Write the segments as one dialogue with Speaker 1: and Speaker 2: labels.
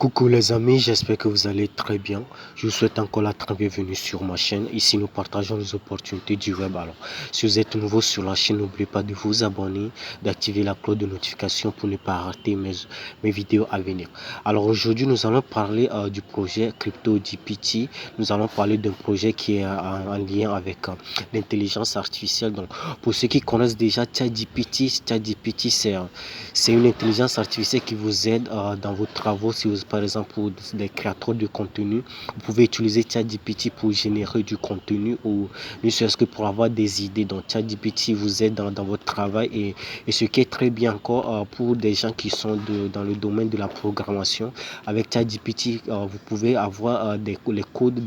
Speaker 1: Coucou les amis, j'espère que vous allez très bien. Je vous souhaite encore la très bienvenue sur ma chaîne. Ici, nous partageons les opportunités du web. Alors, si vous êtes nouveau sur la chaîne, n'oubliez pas de vous abonner, d'activer la cloche de notification pour ne pas rater mes vidéos à venir. Alors, aujourd'hui, nous allons parler du projet CryptoGPT. Nous allons parler d'un projet qui est en lien avec l'intelligence artificielle. Donc, pour ceux qui connaissent déjà ChatGPT, c'est une intelligence artificielle qui vous aide dans vos travaux. Si vous, par exemple, pour des créateurs de contenu, vous pouvez utiliser ChatGPT pour générer du contenu ou ne serait-ce que pour avoir des idées. Donc, ChatGPT vous aide dans votre travail et ce qui est très bien encore pour des gens qui sont dans le domaine de la programmation. Avec ChatGPT, vous pouvez avoir les codes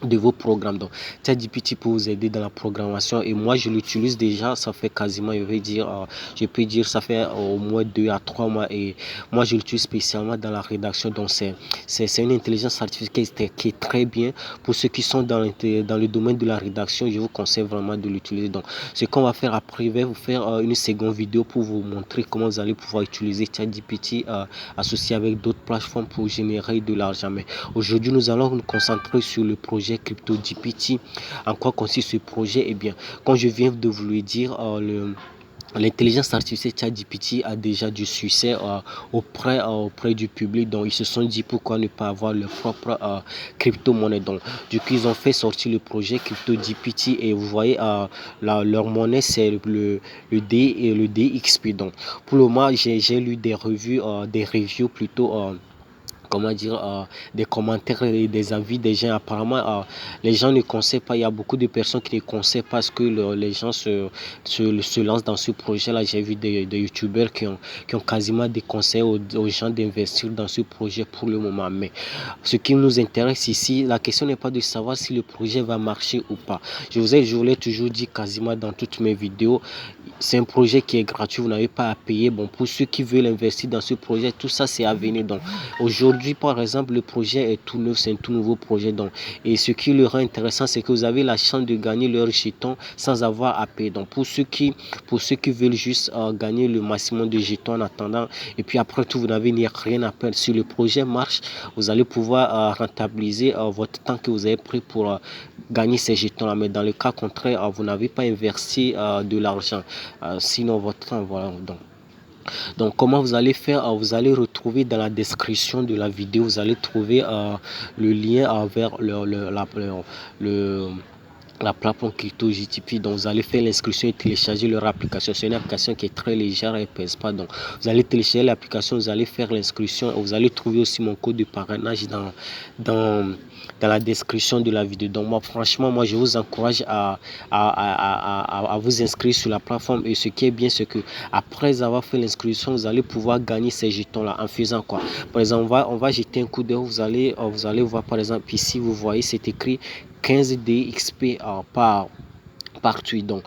Speaker 1: de vos programmes. Donc, ChatGPT pour vous aider dans la programmation et moi je l'utilise déjà, ça fait quasiment, je peux dire, ça fait au moins 2 à 3 mois et moi je l'utilise spécialement dans la rédaction. Donc, c'est une intelligence artificielle qui est très bien pour ceux qui sont dans le domaine de la rédaction. Je vous conseille vraiment de l'utiliser. Donc, ce qu'on va faire après, je vais vous faire une seconde vidéo pour vous montrer comment vous allez pouvoir utiliser ChatGPT associé avec d'autres plateformes pour générer de l'argent. Mais aujourd'hui, nous allons nous concentrer sur le projet CryptoGPT. En quoi consiste ce projet? Eh bien, comme je viens de vous le dire, l'intelligence artificielle ChatGPT a déjà du succès auprès du public. Donc, ils se sont dit pourquoi ne pas avoir leur propre crypto-monnaie. Donc, du coup, ils ont fait sortir le projet CryptoGPT et vous voyez, leur monnaie, c'est le DXP. Donc, pour le moment, j'ai lu des reviews plutôt. Comment dire, des commentaires et des avis des gens. Apparemment, les gens ne conseillent pas. Il y a beaucoup de personnes qui ne conseillent pas ce que les gens se lancent dans ce projet-là. J'ai vu des youtubeurs qui ont quasiment déconseillé aux gens d'investir dans ce projet pour le moment. Mais ce qui nous intéresse ici, la question n'est pas de savoir si le projet va marcher ou pas. Je vous l'ai toujours dit quasiment dans toutes mes vidéos. C'est un projet qui est gratuit, vous n'avez pas à payer. Bon, pour ceux qui veulent investir dans ce projet, tout ça c'est à venir. Donc, aujourd'hui, par exemple, le projet est tout neuf, c'est un tout nouveau projet. Donc, et ce qui le rend intéressant, c'est que vous avez la chance de gagner leur jetons sans avoir à payer. Donc, pour ceux qui veulent juste gagner le maximum de jetons en attendant, et puis après tout, vous n'avez rien à perdre. Si le projet marche, vous allez pouvoir rentabiliser votre temps que vous avez pris pour gagner ces jetons-là. Mais dans le cas contraire, vous n'avez pas investi de l'argent. Sinon, votre temps, voilà. Donc, comment vous allez faire? Vous allez retrouver dans la description de la vidéo, vous allez trouver le lien vers la plateforme CryptoGPT. Donc, vous allez faire l'inscription et télécharger leur application. C'est une application qui est très légère et ne pèse pas. Donc, vous allez télécharger l'application, vous allez faire l'inscription. Vous allez trouver aussi mon code de parrainage dans la description de la vidéo. Donc, moi, franchement, moi, je vous encourage à vous inscrire sur la plateforme. Et ce qui est bien, c'est que après avoir fait l'inscription, vous allez pouvoir gagner ces jetons-là en faisant quoi? Par exemple, on va jeter un coup d'œil. Vous allez voir, par exemple, ici, vous voyez, c'est écrit 15 DXP par tweet. Donc,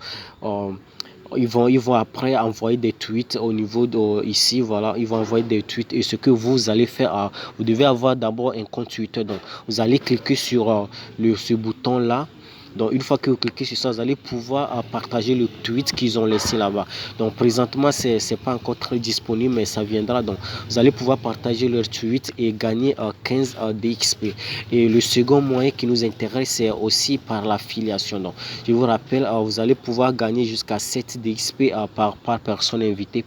Speaker 1: ils vont après envoyer des tweets au niveau de ici, voilà, ils vont envoyer des tweets et ce que vous allez faire, vous devez avoir d'abord un compte Twitter. Donc, vous allez cliquer sur ce bouton là. Donc, une fois que vous cliquez sur ça, vous allez pouvoir partager le tweet qu'ils ont laissé là-bas. Donc, présentement, c'est pas encore très disponible, mais ça viendra. Donc, vous allez pouvoir partager leur tweet et gagner 15 DXP. Et le second moyen qui nous intéresse, c'est aussi par l'affiliation. Donc, je vous rappelle, vous allez pouvoir gagner jusqu'à 7 DXP par personne invitée.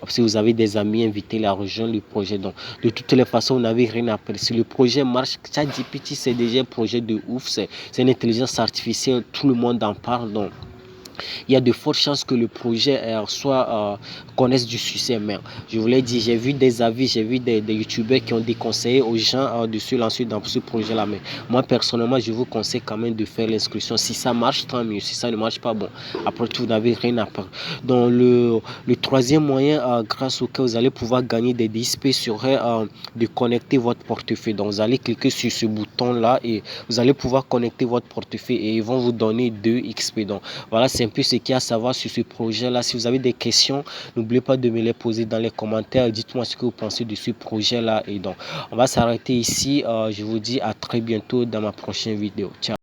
Speaker 1: Si vous avez des amis invités à rejoindre le projet. Donc, de toutes les façons, vous n'avez rien à perdre. Si le projet marche, ChatGPT, c'est déjà un projet de ouf. C'est une intelligence artificielle, tout le monde en parle. Donc, il y a de fortes chances que le projet connaisse du succès. Mais je vous l'ai dit, j'ai vu des avis, j'ai vu des youtubeurs qui ont déconseillé aux gens de se lancer dans ce projet-là. Mais moi, personnellement, je vous conseille quand même de faire l'inscription. Si ça marche, tant mieux. Si ça ne marche pas, bon, après tout, vous n'avez rien à perdre. Donc, le troisième moyen grâce auquel vous allez pouvoir gagner des DSP serait de connecter votre portefeuille. Donc, vous allez cliquer sur ce bouton-là et vous allez pouvoir connecter votre portefeuille et ils vont vous donner 2 XP. Donc, voilà, c'est un peu ce qu'il y a à savoir sur ce projet-là. Si vous avez des questions, n'oubliez pas de me les poser dans les commentaires. Dites-moi ce que vous pensez de ce projet-là. Et donc, on va s'arrêter ici. Je vous dis à très bientôt dans ma prochaine vidéo. Ciao.